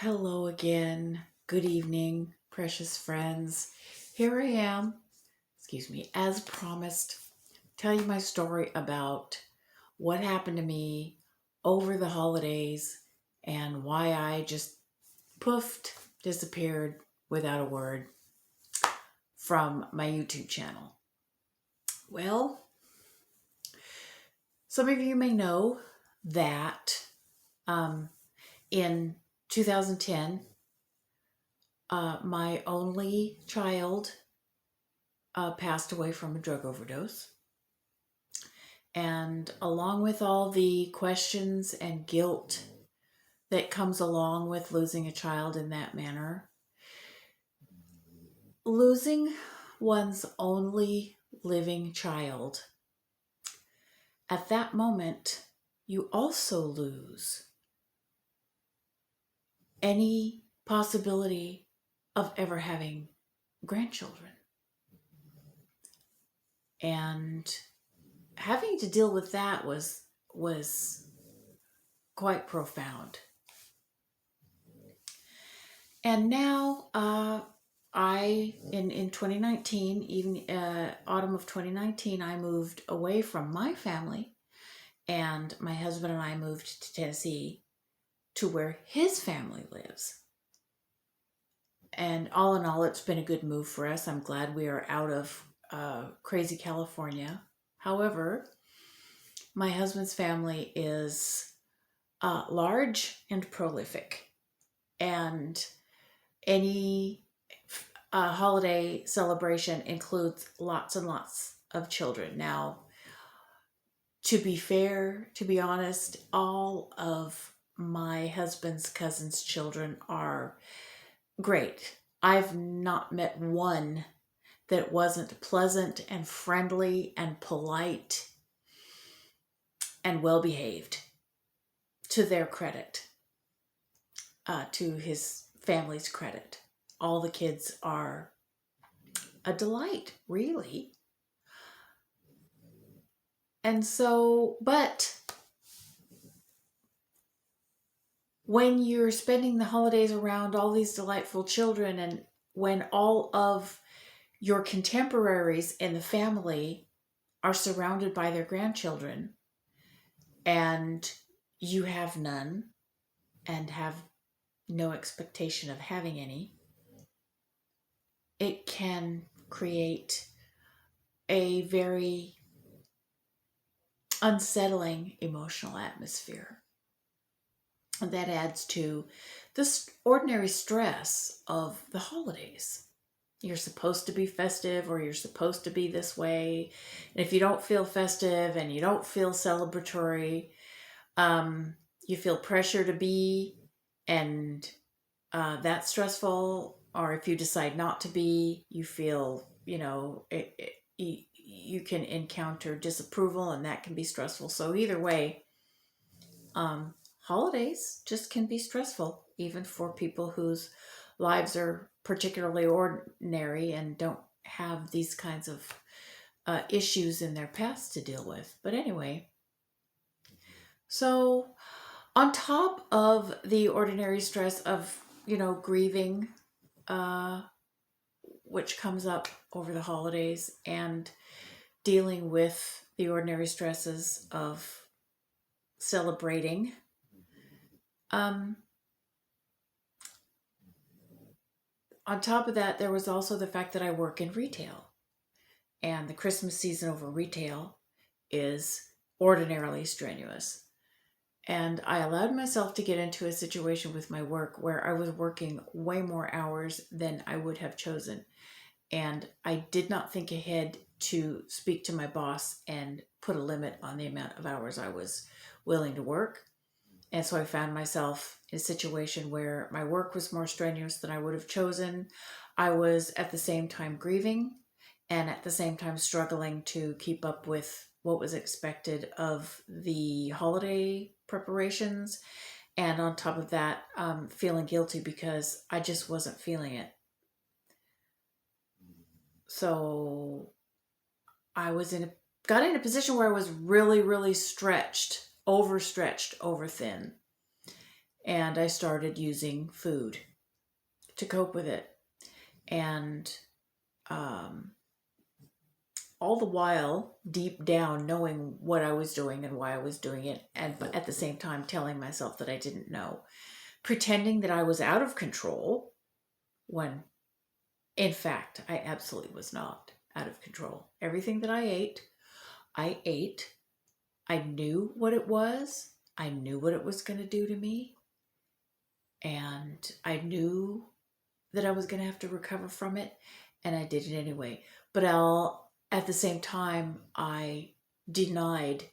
Hello again. Good evening, precious friends. Here I am, as promised, tell you my story about what happened to me over the holidays and why I just poofed, disappeared without a word from my YouTube channel. Well, some of you may know that in 2010, my only child passed away from a drug overdose. And along with all the questions and guilt that comes along with losing a child in that manner, losing one's only living child, at that moment, you also lose any possibility of ever having grandchildren. And having to deal with that was quite profound. And now in 2019, even autumn of 2019, I moved away from my family, and my husband and I moved to Tennessee to where his family lives. And all in all, it's been a good move for us. I'm glad we are out of crazy California. However, my husband's family is large and prolific, and any holiday celebration includes lots and lots of children. Now, to be fair, to be honest, all of my husband's cousins' children are great. I've not met one that wasn't pleasant and friendly and polite and well behaved, to their credit, to his family's credit. All the kids are a delight, really. And so, but when you're spending the holidays around all these delightful children, and when all of your contemporaries in the family are surrounded by their grandchildren, and you have none and have no expectation of having any, it can create a very unsettling emotional atmosphere. And that adds to this ordinary stress of the holidays. You're supposed to be festive, or you're supposed to be this way. And if you don't feel festive and you don't feel celebratory, you feel pressure to be, and that's stressful. Or if you decide not to be, you feel, you can encounter disapproval, and that can be stressful. So either way, holidays just can be stressful, even for people whose lives are particularly ordinary and don't have these kinds of issues in their past to deal with. But anyway, so on top of the ordinary stress of, grieving, which comes up over the holidays, and dealing with the ordinary stresses of celebrating, on top of that, there was also the fact that I work in retail, and the Christmas season over retail is ordinarily strenuous. And I allowed myself to get into a situation with my work where I was working way more hours than I would have chosen. And I did not think ahead to speak to my boss and put a limit on the amount of hours I was willing to work. And so I found myself in a situation where my work was more strenuous than I would have chosen. I was at the same time grieving, and at the same time struggling to keep up with what was expected of the holiday preparations. And on top of that, feeling guilty because I just wasn't feeling it. So I got in a position where I was really, really overstretched, over thin. And I started using food to cope with it. And all the while, deep down, knowing what I was doing and why I was doing it, and but at the same time telling myself that I didn't know, pretending that I was out of control when in fact I absolutely was not out of control. Everything that I ate. I knew what it was. I knew what it was going to do to me. And I knew that I was going to have to recover from it. And I did it anyway. But at the same time, I denied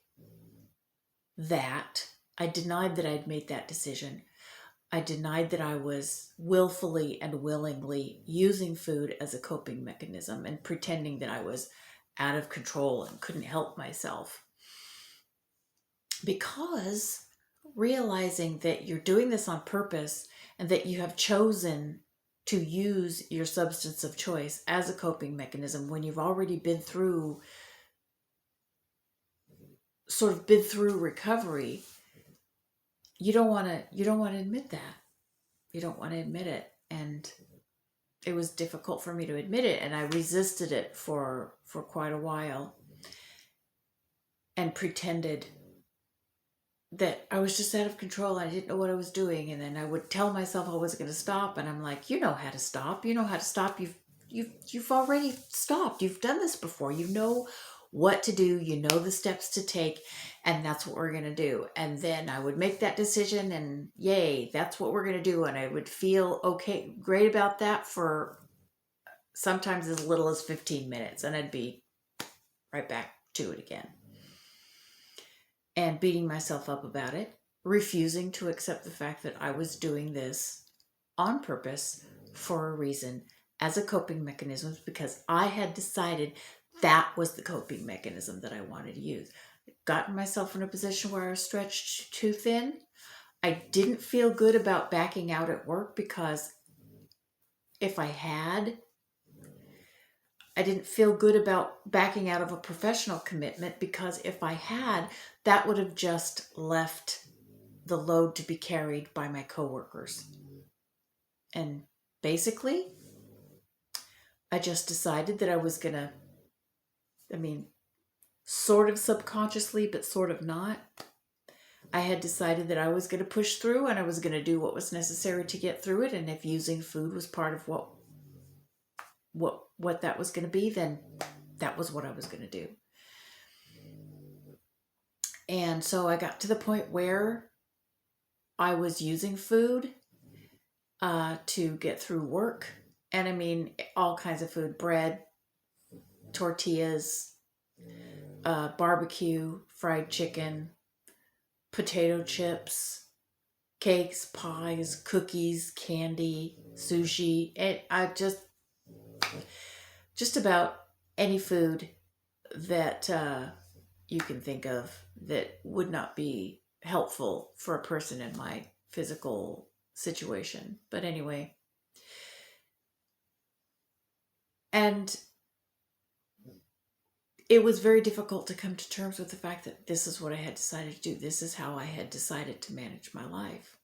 that. I denied that I'd made that decision. I denied that I was willfully and willingly using food as a coping mechanism and pretending that I was out of control and couldn't help myself. Because realizing that you're doing this on purpose and that you have chosen to use your substance of choice as a coping mechanism when you've already been through recovery, you don't want to admit that. You don't want to admit it. And it was difficult for me to admit it, and I resisted it for quite a while and pretended that I was just out of control and I didn't know what I was doing. And then I would tell myself I wasn't going to stop, and I'm like, you know how to stop. You know how to stop. You've already stopped. You've done this before. You know what to do. You know the steps to take, and that's what we're going to do. And then I would make that decision, and yay, that's what we're going to do. And I would feel okay, great about that for sometimes as little as 15 minutes, and I'd be right back to it again. And beating myself up about it, refusing to accept the fact that I was doing this on purpose for a reason as a coping mechanism, because I had decided that was the coping mechanism that I wanted to use. Gotten myself in a position where I was stretched too thin. I didn't feel good about backing out at work, because if I had, I didn't feel good about backing out of a professional commitment, because if I had, that would have just left the load to be carried by my coworkers. And basically, I just decided that I was going to, sort of subconsciously, but sort of not. I had decided that I was going to push through, and I was going to do what was necessary to get through it. And if using food was part of what that was going to be, then that was what I was going to do. And so I got to the point where I was using food to get through work. And all kinds of food: bread, tortillas, barbecue, fried chicken, potato chips, cakes, pies, cookies, candy, sushi. And I just about any food that you can think of that would not be helpful for a person in my physical situation. But anyway, and it was very difficult to come to terms with the fact that this is what I had decided to do. This is how I had decided to manage my life.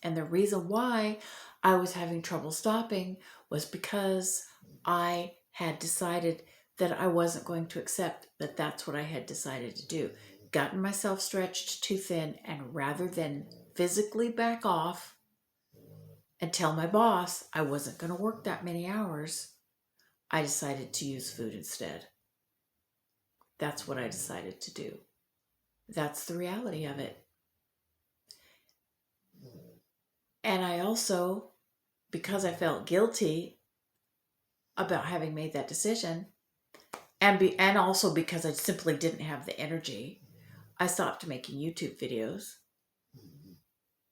And the reason why I was having trouble stopping was because I had decided that I wasn't going to accept that that's what I had decided to do. Gotten myself stretched too thin, and rather than physically back off and tell my boss I wasn't going to work that many hours, I decided to use food instead. That's what I decided to do. That's the reality of it. And I also, because I felt guilty about having made that decision, and also because I simply didn't have the energy, I stopped making YouTube videos.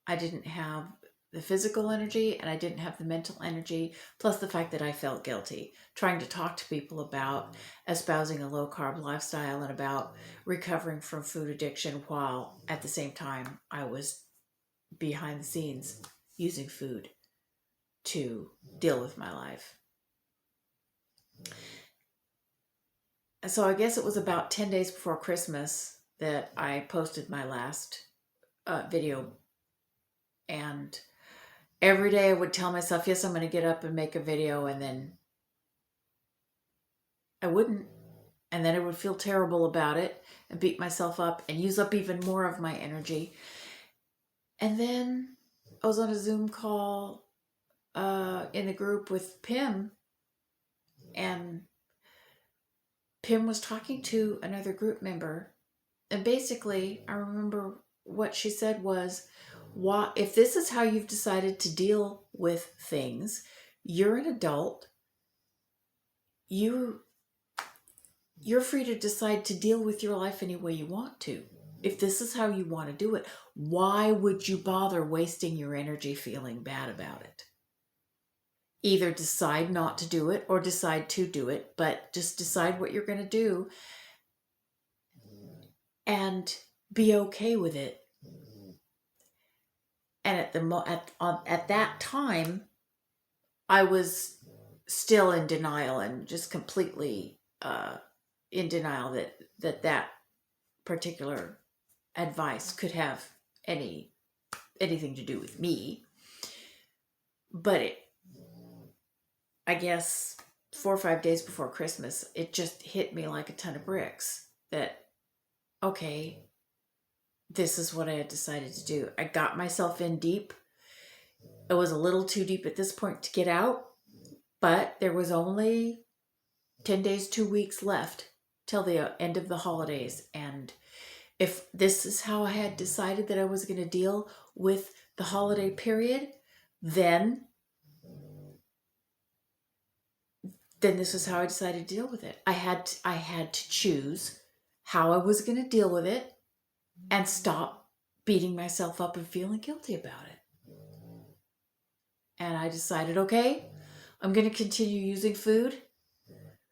I didn't have the physical energy, and I didn't have the mental energy, plus the fact that I felt guilty trying to talk to people about espousing a low-carb lifestyle and about recovering from food addiction, while at the same time I was behind the scenes using food to deal with my life. And so I guess it was about 10 days before Christmas that I posted my last video. And every day I would tell myself, yes, I'm going to get up and make a video, and then I wouldn't. And then I would feel terrible about it and beat myself up and use up even more of my energy. And then I was on a Zoom call in the group with Pim, and Pim was talking to another group member. And basically, I remember what she said was, if this is how you've decided to deal with things, you're an adult. You're free to decide to deal with your life any way you want to. If this is how you want to do it, why would you bother wasting your energy feeling bad about it? Either decide not to do it or decide to do it, but just decide what you're going to do and be okay with it. And at that time, I was still in denial, and just completely in denial that particular advice could have anything to do with me. But I guess 4 or 5 days before Christmas, it just hit me like a ton of bricks that, okay, this is what I had decided to do. I got myself in deep. It was a little too deep at this point to get out, but there was only 10 days, 2 weeks left till the end of the holidays. And if this is how I had decided that I was going to deal with the holiday period, then this is how I decided to deal with it. I had to choose how I was going to deal with it and stop beating myself up and feeling guilty about it. And I decided, okay, I'm going to continue using food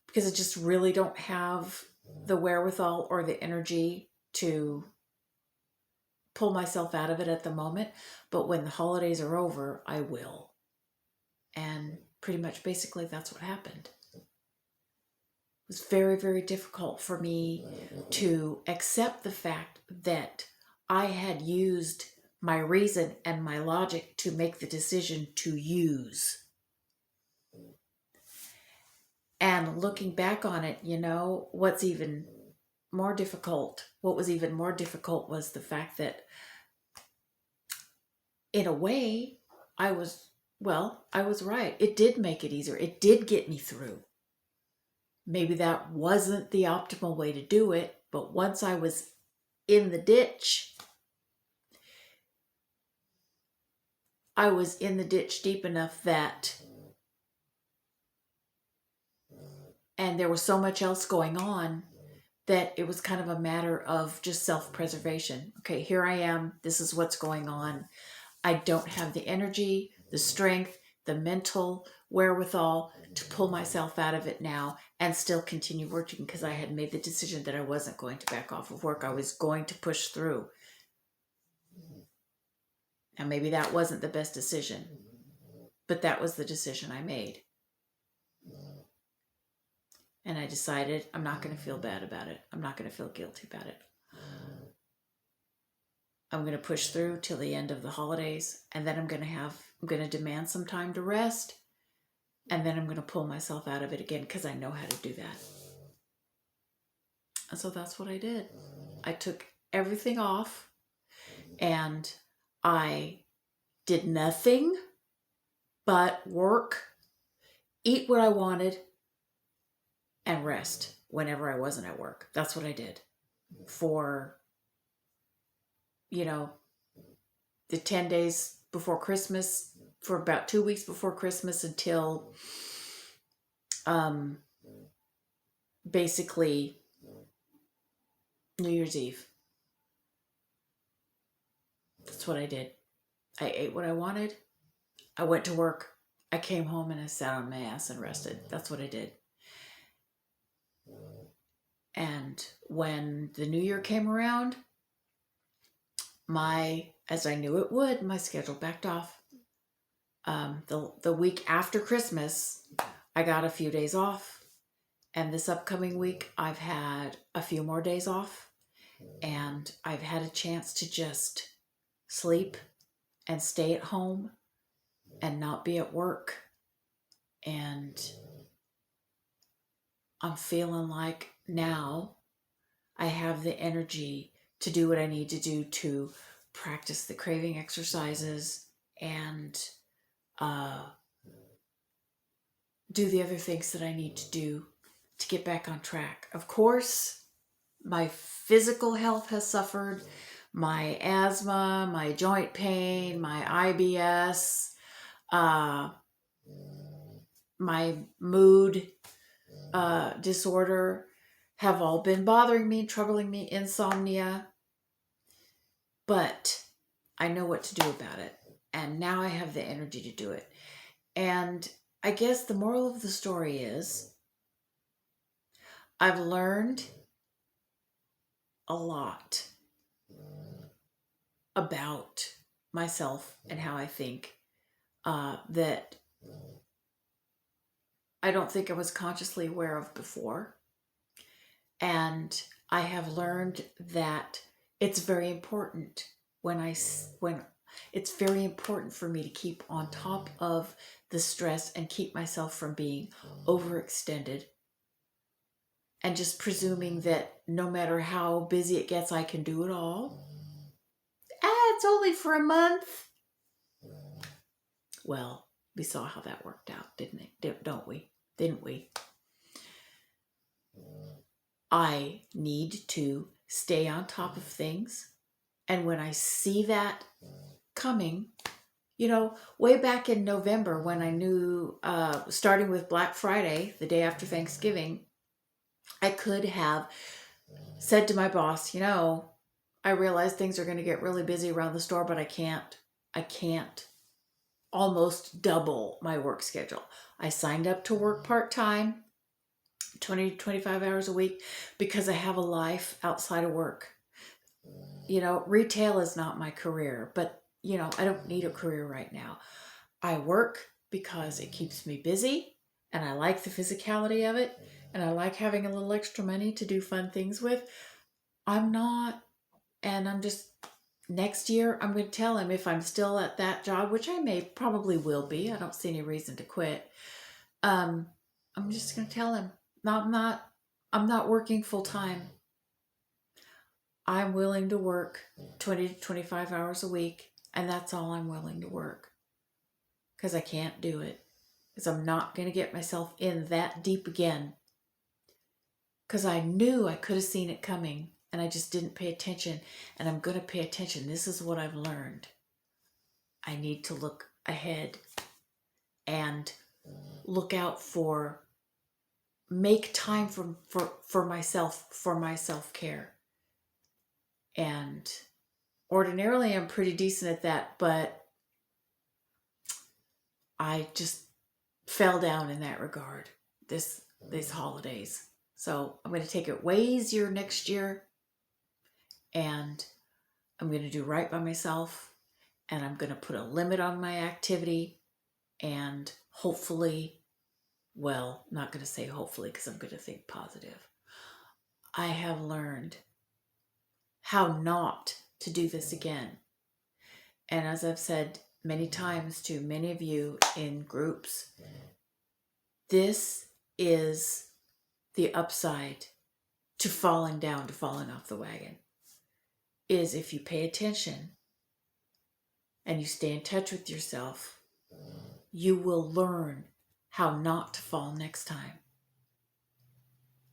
because I just really don't have the wherewithal or the energy to pull myself out of it at the moment. But when the holidays are over, I will. And pretty much basically that's what happened. It was very, very difficult for me to accept the fact that I had used my reason and my logic to make the decision to use. And looking back on it, what was even more difficult was the fact that, in a way, I was right. It did make it easier. It did get me through. Maybe that wasn't the optimal way to do it, but once I was in the ditch, I was in the ditch deep enough and there was so much else going on that it was kind of a matter of just self-preservation. Okay, here I am. This is what's going on. I don't have the energy, the strength, the mental wherewithal to pull myself out of it now and still continue working, because I had made the decision that I wasn't going to back off of work. I was going to push through. And maybe that wasn't the best decision, but that was the decision I made. And I decided I'm not going to feel bad about it. I'm not going to feel guilty about it. I'm going to push through till the end of the holidays, and then I'm going to demand some time to rest, and then I'm going to pull myself out of it again because I know how to do that. And so that's what I did. I took everything off, and I did nothing but work, eat what I wanted, and rest whenever I wasn't at work. That's what I did for, the 10 days before Christmas, for about 2 weeks before Christmas until basically New Year's Eve. That's what I did. I ate what I wanted. I went to work. I came home and I sat on my ass and rested. That's what I did. And when the new year came around, as I knew it would, my schedule backed off. The week after Christmas, I got a few days off. And this upcoming week, I've had a few more days off. And I've had a chance to just sleep and stay at home and not be at work. And I'm feeling like now I have the energy to do what I need to do to practice the craving exercises and do the other things that I need to do to get back on track. Of course, my physical health has suffered. My asthma, my joint pain, my IBS, my mood disorder have all been bothering me, troubling me, insomnia. But I know what to do about it. And now I have the energy to do it. And I guess the moral of the story is I've learned a lot about myself and how I think that I don't think I was consciously aware of before. And I have learned that it's very important when it's very important for me to keep on top of the stress and keep myself from being overextended and just presuming that no matter how busy it gets, I can do it all. It's only for a month. Well, we saw how that worked out, didn't we? Didn't we? I need to stay on top of things. And when I see that coming, way back in November when I knew, starting with Black Friday, the day after Thanksgiving, I could have said to my boss, I realize things are going to get really busy around the store, but I can't almost double my work schedule. I signed up to work part-time, 20 to 25 hours a week, because I have a life outside of work. Retail is not my career, but I don't need a career right now. I work because it keeps me busy and I like the physicality of it and I like having a little extra money to do fun things with. Next year, I'm going to tell him if I'm still at that job, which I probably will be. I don't see any reason to quit. I'm just going to tell him, I'm not working full time. I'm willing to work 20 to 25 hours a week, and that's all I'm willing to work. Because I can't do it. Because I'm not going to get myself in that deep again. Because I knew I could have seen it coming, and I just didn't pay attention, and I'm going to pay attention. This is what I've learned. I need to look ahead and look out make time for myself, for my self-care. And ordinarily I'm pretty decent at that, but I just fell down in that regard these holidays. So I'm going to take it way easier next year, and I'm going to do right by myself, and I'm going to put a limit on my activity, and hopefully, well, not going to say hopefully because I'm going to think positive. I have learned how not to do this again. And as I've said many times to many of you in groups, this is the upside to falling down, to falling off the wagon, is if you pay attention and you stay in touch with yourself, you will learn how not to fall next time.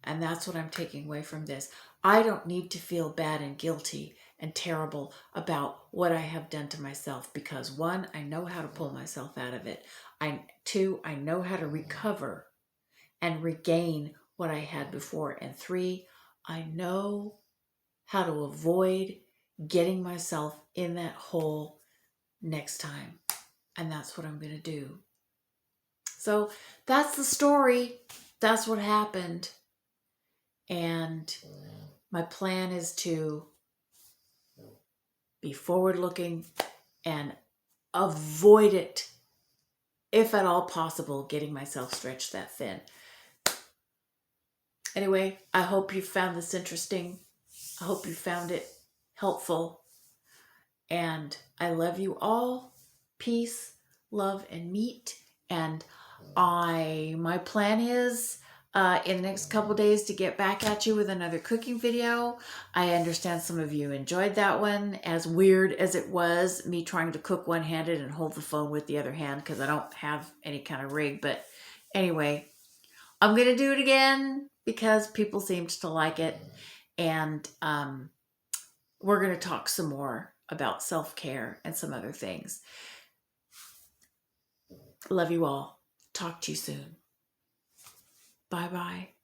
And that's what I'm taking away from this. I don't need to feel bad and guilty and terrible about what I have done to myself, because 1, I know how to pull myself out of it. 2, I know how to recover and regain what I had before. And 3, I know how to avoid getting myself in that hole next time. And that's what I'm going to do. So that's the story. That's what happened. And my plan is to be forward-looking and avoid it, if at all possible, getting myself stretched that thin. Anyway, I hope you found this interesting. I hope you found it helpful. And I love you all. Peace, love, and meat. And my plan is in the next couple days to get back at you with another cooking video. I understand some of you enjoyed that one, as weird as it was, me trying to cook one-handed and hold the phone with the other hand because I don't have any kind of rig. But anyway, I'm going to do it again because people seemed to like it. And we're going to talk some more about self-care and some other things. Love you all. Talk to you soon. Bye-bye.